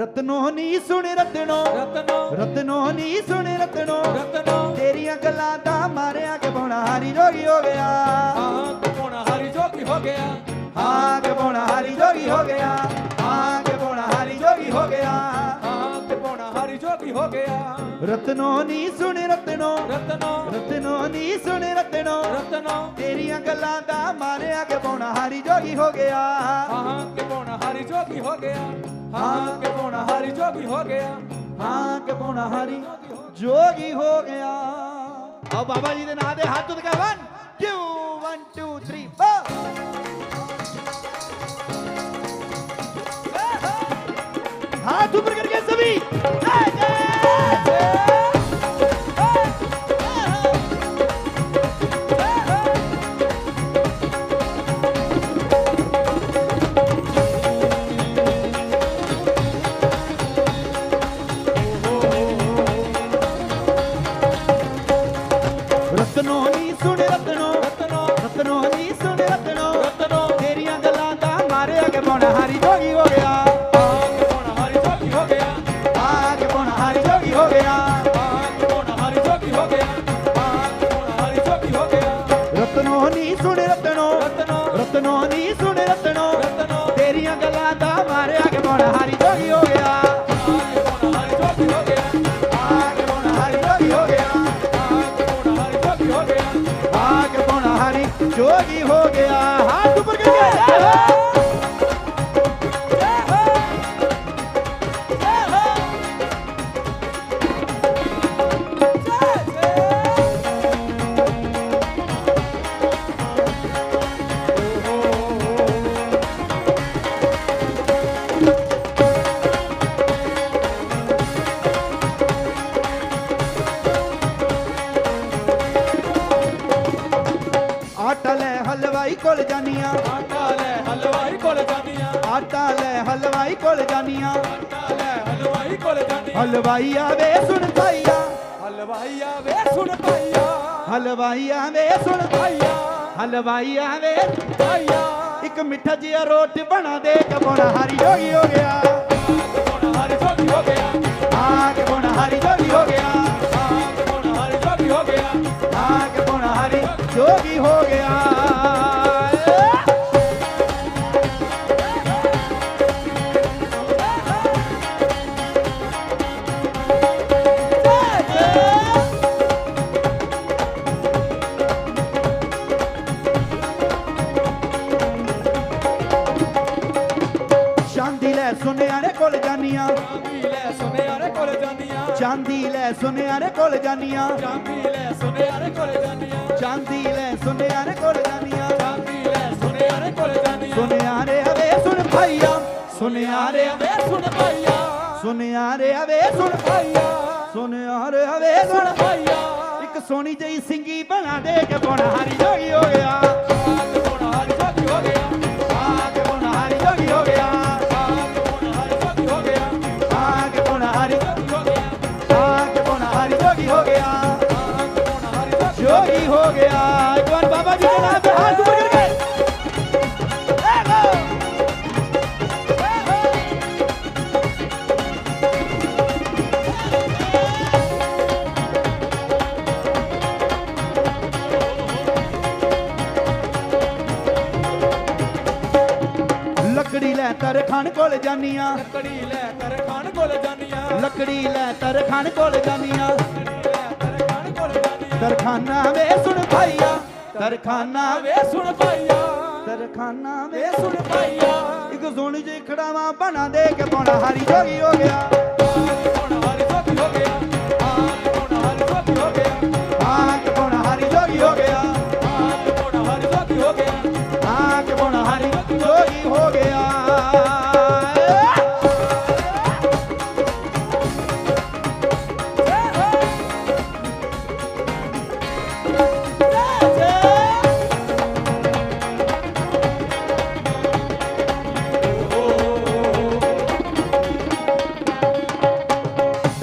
रत्नो नी सुन रत्नो रत्नो रत्नो नी सुन रत्नो रत्नो तेरिया गल्लां दा मारिया के पौना हारी जोगी हो गया हाँ के पौना हारी जोगी हो गया हाँ के पौना हारी जोगी हो गया हाँ के पौना हारी जोगी हो गया हाँ के पौना हारी जोगी हो गया रत्नो नी सुन रत्नो रत्नो रत्नो नी सुन रत्नो रत्नो तेरिया गल्लां दा मारिया के पौना हारी जोगी हो गया हाँ के पौना हारी जोगी हो गया हाँ के पौना हारी जोगी हो गया हाँ के पौना हारी जोगी हो गया आओ बाबा जी दे नाम दे हाथ उठा 1 2 3 हाथ ऊपर करके सभी रत्नो नी सुन रत्नो रत्नो रत्नो नी सुन रत्नो रत्नो तेरिया गल्लां दा मारे आगे पौना हारी जोगी हो गया हाँ के पौना हारी जोगी हो गया आगे पौना हारी जोगी हो गया हाँ के पौना हारी जोगी हो गया हाँ के पौना हारी जोगी हो गया रत्नो नी सुन रत्नो रत्नो रत्नो नी सुन रत्नो रत्नो तेरिया गल्लां दा मारे आगे पौना हारी जोगी हो गया हाँ के पौना हारी जोगी हो गया आगे पौना हारी जोगी हो गया हाँ के पौना हारी जोगी हो गया आगे पौना हारी जोगी हो गया हाथ ऊपर करके जय हो जय हो जय जय आटा ले हलवाई कोल जानिया आटा ले हलवाई कोल जानिया आटा ले हलवाई कोल जानिया आटा ले हलवाई कोल जानिया हलवाई आवे सुन पाइया हलवाई आवे सुन पाइया हलवाई आवे सुन पाइया हलवाई आवे पाइया एक मिठा जिहा रोट बना दे के पौना हारी जोगी हो गया पौना हारी जोगी हो गया हाँ के पौना हारी जोगी हो गया हाँ के पौना हारी जोगी हो गया हाँ के पौना हारी जोगी हो गया चांदी ले सुनियारे कोल जानिया चांदी ले सुनियारे कोल जानिया चांदी ले सुनियारे कोल जानिया चांदी ले सुनियारे कोल जानिया चांदी ले सुनियारे कोल जानिया चांदी ले सुनियारे कोल जानिया सुनियारे हवे सुन भाइया सुनियारे वे सुन पाइया सुनियारे हवे सुन पाइया सुनियारे हवे सुन पाइया एक सोनी जई सिंगी बना दे के पौना हारी जोगी हो गया आके पौना हारी जोगी हो गया आके पौना हारी जोगी हो गया आके पौना हारी जोगी हो गया आके पौना हारी जोगी हो गया आके पौना हारी जोगी हो गया आके पौना हारी जोगी जोगी हो गया एक बार बाबा जी के नाम पे हाथ ऊपर करके लकड़ी ले तर खान कोल जानिया लकड़ी ले कर खान कोल जानिया लकड़ी ले तर खान कोल जानिया लकड़ी ले कर खान कोल जानिया तरखाना वे सुन भाइया तरखाना वे वे सुन पाइया तरखाना वे वे सुन पाइया एक सोनी जी खड़ावा बना दे के पौना हारी जोगी हो गया आके पौना हारी जोगी हो गया आके पौना हारी जोगी हो गया आके पौना हारी जोगी हो गया आके पौना हारी जोगी हो गया आके पौना हारी जोगी हो गया जय हो जय जय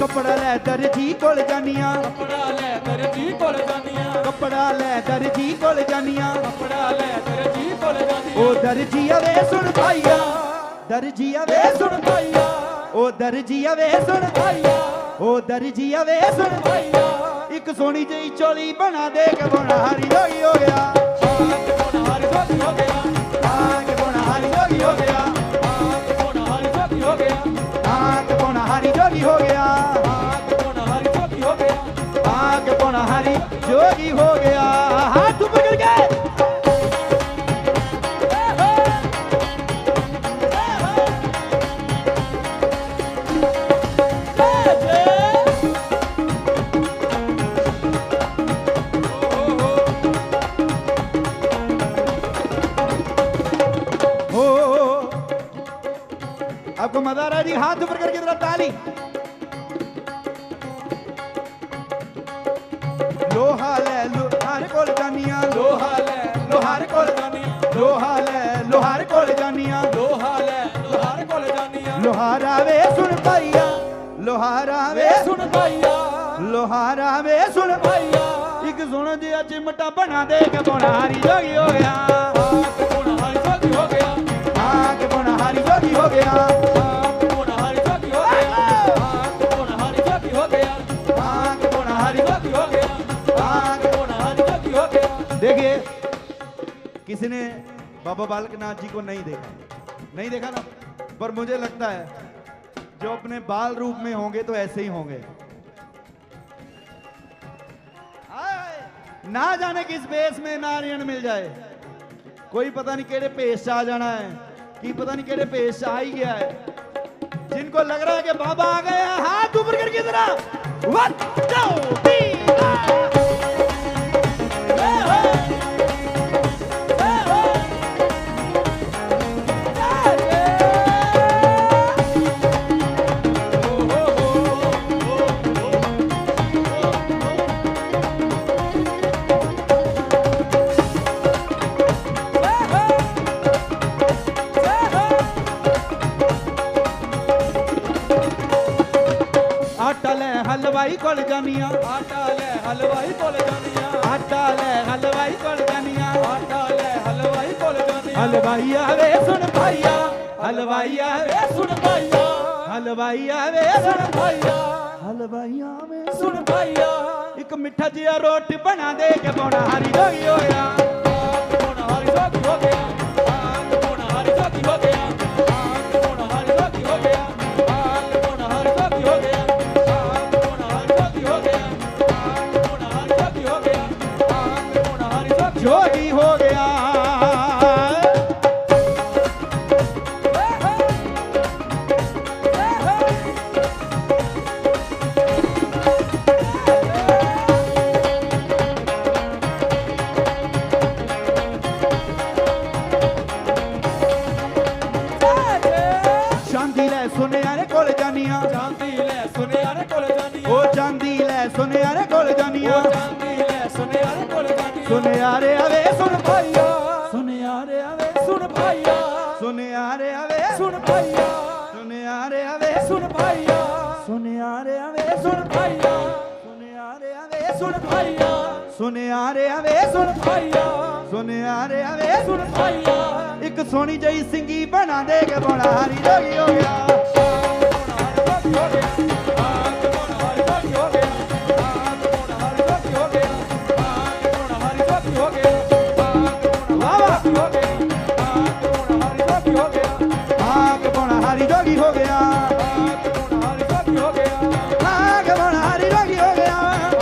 कपड़ा ले दर्जी कोल जानिया कपड़ा ले दर्जी कोल जानिया कपड़ा ले दर्जी कोल जानिया कपड़ा ले दर्जी कोल जानिया ओ दर्जी आवे सुन भाइया दर्जी आवे वे सुन पाइया ओ ਦਰਜੀਆ ਵੇ ਸੁਣ ਭਾਈਆ ਉਹ ਦਰਜੀਆ ਵੇ ਸੁਣ ਭਾਈਆ ਇੱਕ ਸੋਹਣੀ ਜਿਹੀ ਚੋਲੀ ਬਣਾ ਦੇ ਕੇ ਬੋਣਾ ਹਾਰੀ ਜੋਗੀ ਹੋ ਗਿਆ ਹਾਂ ਕਿ ਪੋਣਾ ਹਾਰੀ ਜੋਗੀ ਹੋ ਗਿਆ ਹਾਂ ਕਿ ਬੋਣਾ ਹਾਰੀ ਜੋਗੀ ਹੋ ਗਿਆ ਹਾਂ ਕਿ ਪੋਣਾ ਹਾਰੀ ਜੋਗੀ ਹੋ ਗਿਆ ਹਾਂ ਕਿ ਬੋਣਾ ਹਾਰੀ ਜੋਗੀ ਹੋ ਗਿਆ ਹਾਂ ਕਿ ਪੋਣਾ ਹਾਰੀ ਜੋਗੀ ਹੋ ਗਿਆ ਹਾਂ ਕਿ ਬੋਣਾ ਹਾਰੀ ਜੋਗੀ ਹੋ ਗਿਆ ਹੱਥ ਪਕੜ ਕੇ आपको मजा आ रहा है जी हाथ ऊपर करके जरा ताली लोहा ले लोहार कोल जानिया ਲੋਹਾ ਲੈ ਲੋਹਾਰ ਕੋਲ ਜਾਨੀਆਂ लोहा ले लोहार कोल जानिया ਲੋਹਾ ਲੈ ਲੋਹਾਰ ਕੋਲ ਜਾਨੀਆਂ लोहारा वे सुन पाइया लोहारा वे ਵੇ ਸੁਣ ਭਾਈਆ लोहारा वे सुन ਭਾਈਆ एक सोना जिहा चिमटा बना दे के बोना हारी जोगी हो गया ਹਾਂ ਕਿ ਪੋਣਾ ਹਾਰੀ ਜੋਗੀ ਹੋ ਗਿਆ हाँ के बोना हारी जोगी हो गया ਹਾਂ ਕਿ ਪੋਣਾ ਹਾਰੀ ਜੋਗੀ ਹੋ ਗਿਆ ਹਾਂ ਕਿ ਪੋਣਾ ਹਾਰੀ ਜੋਗੀ ਹੋ ਗਿਆ हाँ के बोना हारी ਜੋਗੀ ਹੋ ਗਿਆ ਹਾਂ ਕਿ ਪੋਣਾ ਹਾਰੀ ਜੋਗੀ ਹੋ ਗਿਆ देखिए किसी ने बाबा बालकनाथ जी को नहीं देखा ना पर मुझे लगता है जो अपने बाल रूप में होंगे तो ऐसे ही होंगे हाय, ना जाने किस भेष में नारियण मिल जाए कोई पता नहीं केड़े भेष च आ जाना है कि पता नहीं केड़े भेष च आ ही गया है जिनको लग रहा है कि बाबा आ गए हैं, हाथ ऊपर करके जरा 1 2 3 आटा ले हलवाई कोल जानिया ਆਟਾ ਲੈ ਹਲਵਾਈ ਕੋਲ ਜਾਨੀਆਂ आटा ले हलवाई कोल जानिया ਆਟਾ ਲੈ ਹਲਵਾਈ ਕੋਲ ਜਾਨੀਆਂ हलवाई आवे सुन भाइया हलवाई आवे ਵੇ ਸੁਣ ਭਾਈਆ हलवाई आवे ਸੁਣ सुन ਭਾਈਆ हलवाई आवे ਸੁਣ ਭਾਈਆ एक मिठा जिहा रोटी बना दे के बोना हारी जोगी हो गया ਹਾਂ ਕਿ ਪੋਣਾ ਹਾਰੀ ਜੋਗੀ ਹੋ ਗਿਆ ਹਾਂ ਕਿ ਪੋਣਾ ਹਾਰੀ ਜੋਗੀ ਹੋ ਗਿਆ ਹਾਂ ਕਿ ਪੋਣਾ ਹਾਰੀ ਜੋਗੀ ਹੋ ਗਿਆ ਹਾਂ ਕਿ ਪੋਣਾ ਹਾਰੀ ਜੋਗੀ ਹੋ ਗਿਆ ਹਾਂ ਕਿ ਪੋਣਾ ਹਾਰੀ ਜੋਗੀ ਹੋ ਗਿਆ ਹਾਂ ਕਿ ਪੋਣਾ ਹਾਰੀ ਜੋਗੀ ਹੋ ਗਿਆ ਹਾਂ ਕਿ ਪੋਣਾ ਹਾਰੀ ਜੋਗੀ जोगी हो गया चांदी ले सुनियारे कोल जानिया ਚਾਂਦੀ ਲੈ ਸੁਨਿਆਰੇ ਕੋਲ ਜਾਨੀਆਂ ओ चांदी ले सुनियारे कोल जानिया ਉਹ ਚਾਂਦੀ ਲੈ ਸੁਨਿਆਰੇ ਕੋਲ ਜਾਨੀਆਂ सुनियारे आवे सुन ਭਾਈਆ सुनियारे आवे ਸੁਣ ਭਾਈਆ सुनियारे आवे ਸੁਣ ਭਾਈਆ सुनियारे आवे ਸੁਣ ਭਾਈਆ सुनियारे आवे ਸੁਣ ਭਾਈਆ सुनियारे आवे ਸੁਣ ਭਾਈਆ सुनियारे आवे ਸੁਣ ਭਾਈਆ सुनियारे आवे ਸੁਣ ਭਾਈਆ एक सोनी जई सिंगी बना दे के बोना हारी जोगी हो गया ਹੋ ਗਿਆ ਹਾਂ ਕਿ ਪੋਣਾ ਹਾਰੀ ਜੋਗੀ ਹੋ ਗਿਆ ਹਾਂ ਕਿ ਪੋਣਾ ਹਾਰੀ ਜੋਗੀ ਹੋ ਗਿਆ ਹਾਂ ਕਿ ਪੋਣਾ ਹਾਰੀ ਜੋਗੀ ਹੋ ਗਿਆ ਹਾਂ ਕਿ ਪੋਣਾ ਹਾਰੀ ਜੋਗੀ ਹੋ ਗਿਆ ਹਾਂ ਕਿ ਪੋਣਾ ਹਾਰੀ ਜੋਗੀ ਹੋ ਗਿਆ हाँ के बोना हारी जोगी हो गया ਹਾਂ ਕਿ ਪੋਣਾ ਹਾਰੀ ਜੋਗੀ ਹੋ ਗਿਆ हाँ के बोना हारी जोगी हो गया ਹਾਂ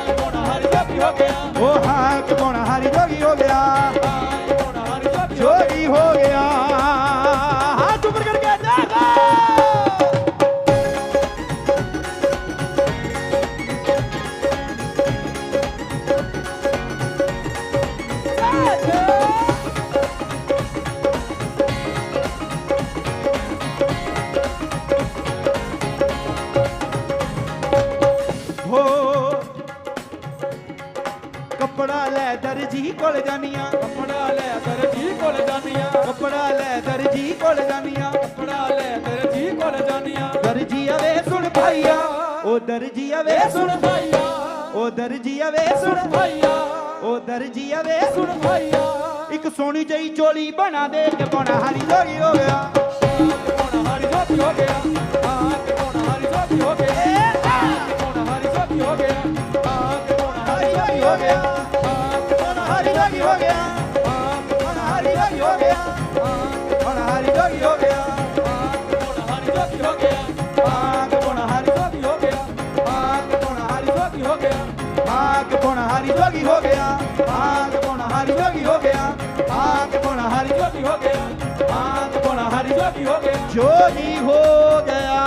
ਕਿ ਪੋਣਾ ਹਾਰੀ ਜੋਗੀ ਹੋ ਗਿਆ ओ हाँ के बोना हारी जोगी हो गया ਹਾਂ ਕਿ ਪੋਣਾ ਹਾਰੀ ਜੋਗੀ ਹੋ ਗਿਆ जोगी हो गया हाथ ऊपर करके देखो हो कपड़ा ले दर्जी कोल जानिया ਕੱਪੜਾ ਲੈ ਦਰਜੀ ਕੋਲ ਜਾਨੀਆਂ कपड़ा ले दर्जी कोल जानिया ਕੱਪੜਾ ਲੈ ਦਰਜੀ ਕੋਲ ਜਾਨੀਆਂ दर्जी आवे सुन भाइया ओ दर्जी आवे ਵੇ सुन ਸੁਣ ਭਾਈਆ ओ दर्जी आवे ਸੁਣ सुन ਭਾਈਆ ओ दर्जी आवे ਸੁਣ ਭਾਈਆ एक सोनी जई चोली बना दे के बोना हारी जोगी हो गया ਹਾਂ ਕਿ ਪੋਣਾ ਹਾਰੀ ਜੋਗੀ ਹੋ ਗਿਆ ਹਾਂ ਕਿ ਗਿਆ ਹੁਣ ਹਾਰੀ ਜੋਗੀ ਹੋ ਗਿਆ ਹੁਣ ਹਾਰੀ ਜੋਗੀ ਹੋ ਗਿਆ ਆਗ ਹੁਣ ਹਾਰੀ ਜੋਗੀ ਹੋ ਗਿਆ ਆਗ ਹੁਣ ਹਾਰੀ ਜੋਗੀ ਹੋ ਗਿਆ ਆਗ ਹੁਣ ਹਾਰੀ ਜੋਗੀ ਹੋ ਗਿਆ ਆਗ ਹੁਣ ਹਾਰੀ ਜੋਗੀ ਹੋ ਗਿਆ ਆਗ ਹੁਣ ਹਾਰੀ ਜੋਗੀ ਹੋ ਗਿਆ ਆਗ ਹੁਣ ਹਾਰੀ ਜੋਗੀ ਹੋ ਗਿਆ ਜੋਗੀ ਹੋ ਗਿਆ